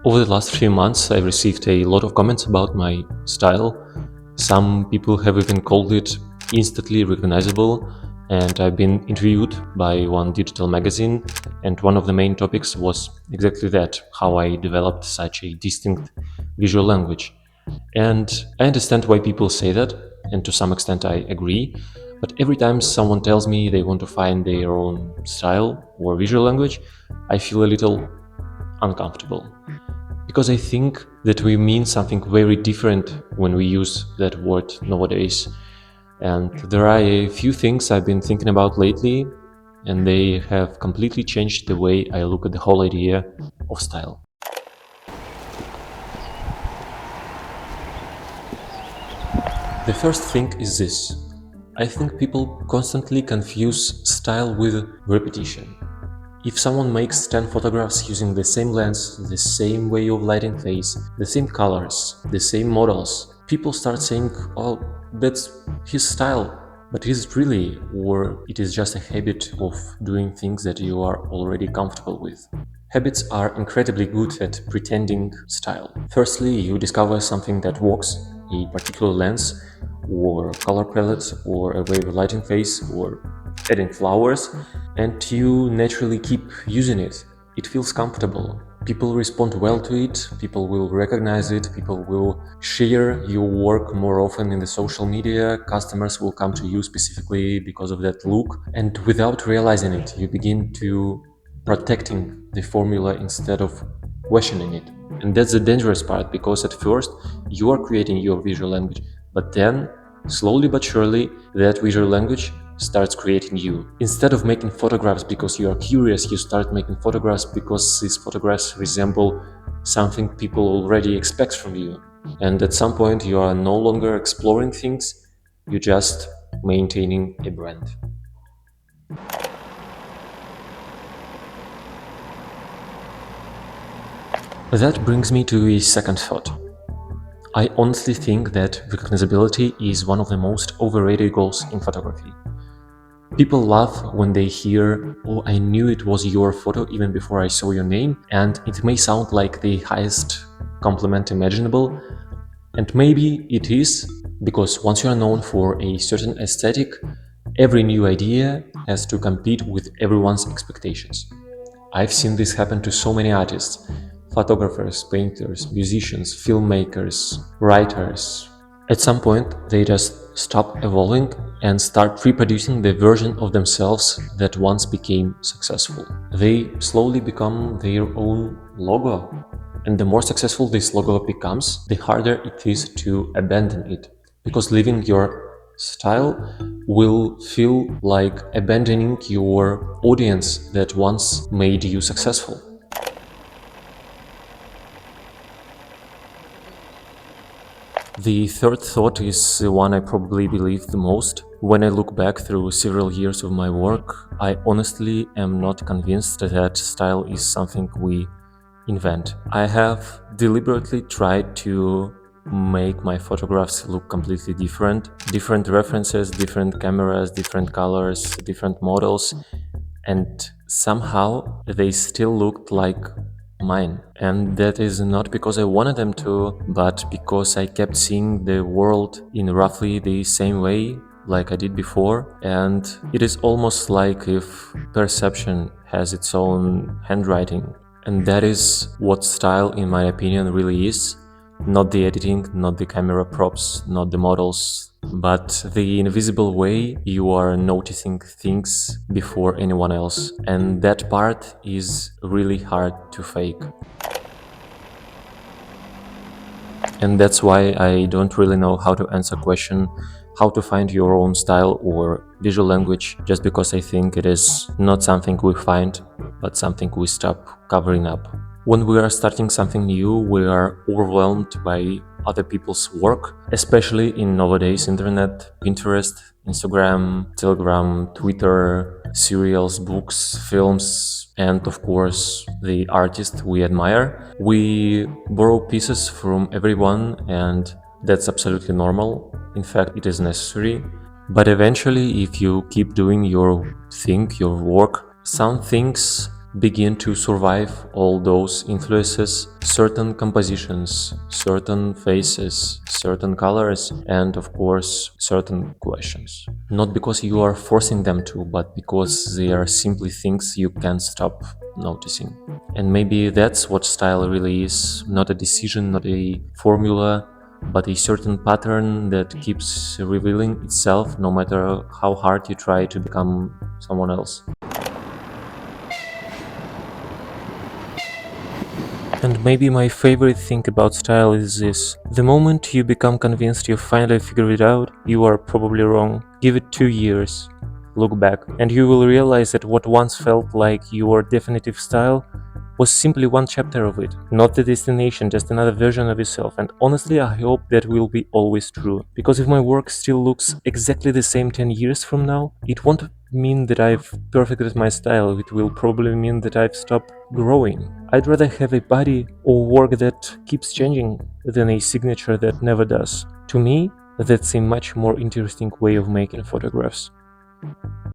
Over the last few months, I've received a lot of comments about my style. Some people have even called it instantly recognizable, and I've been interviewed by one digital magazine, and one of the main topics was exactly that, how I developed such a distinct visual language. And I understand why people say that, and to some extent I agree, but every time someone tells me they want to find their own style or visual language, I feel a little uncomfortable. Because I think that we mean something very different when we use that word nowadays. And there are a few things I've been thinking about lately, and they have completely changed the way I look at the whole idea of style. The first thing is this. I think people constantly confuse style with repetition. If someone makes 10 photographs using the same lens, the same way of lighting face, the same colors, the same models, people start saying, oh, that's his style. But is it really, or it is just a habit of doing things that you are already comfortable with? Habits are incredibly good at pretending style. Firstly, you discover something that works, a particular lens, or color palette, or a way of lighting face, or adding flowers, and you naturally keep using it. It feels comfortable. People respond well to it, people will recognize it, people will share your work more often in the social media, customers will come to you specifically because of that look, and without realizing it, you begin to protecting the formula instead of questioning it. And that's the dangerous part, because at first you are creating your visual language, but then slowly but surely that visual language starts creating you. Instead of making photographs because you are curious, you start making photographs because these photographs resemble something people already expect from you. And at some point you are no longer exploring things, you're just maintaining a brand. That brings me to a second thought. I honestly think that recognizability is one of the most overrated goals in photography. People laugh when they hear, oh, I knew it was your photo even before I saw your name, and it may sound like the highest compliment imaginable, and maybe it is, because once you are known for a certain aesthetic, every new idea has to compete with everyone's expectations. I've seen this happen to so many artists, photographers, painters, musicians, filmmakers, writers. At some point, they just stop evolving and start reproducing the version of themselves that once became successful. They slowly become their own logo. And the more successful this logo becomes, the harder it is to abandon it. Because leaving your style will feel like abandoning your audience that once made you successful. The third thought is the one I probably believe the most. When I look back through several years of my work, I honestly am not convinced that style is something we invent. I have deliberately tried to make my photographs look completely different. Different references, different cameras, different colors, different models, and somehow they still looked like mine. And that is not because I wanted them to, but because I kept seeing the world in roughly the same way like I did before. And it is almost like if perception has its own handwriting. And that is what style, in my opinion, really is. Not the editing, not the camera props, not the models, but the invisible way you are noticing things before anyone else. And that part is really hard to fake. And that's why I don't really know how to answer question how to find your own style or visual language, just because I think it is not something we find, but something we stop covering up. When we are starting something new, we are overwhelmed by other people's work, especially in nowadays internet, Pinterest, Instagram, Telegram, Twitter, serials, books, films, and of course the artists we admire. We borrow pieces from everyone, and that's absolutely normal. In fact, it is necessary. But eventually, if you keep doing your thing, your work, some things begin to survive all those influences, certain compositions, certain faces, certain colors, and of course, certain questions. Not because you are forcing them to, but because they are simply things you can't stop noticing. And maybe that's what style really is, not a decision, not a formula, but a certain pattern that keeps revealing itself no matter how hard you try to become someone else. And maybe my favorite thing about style is this. The moment you become convinced you finally figured it out, you are probably wrong. Give it 2 years. Look back, and you will realize that what once felt like your definitive style was simply one chapter of it, not the destination, just another version of yourself. And honestly, I hope that will be always true. Because if my work still looks exactly the same 10 years from now, it won't mean that I've perfected my style, it will probably mean that I've stopped growing. I'd rather have a body or work that keeps changing than a signature that never does. To me, that's a much more interesting way of making photographs.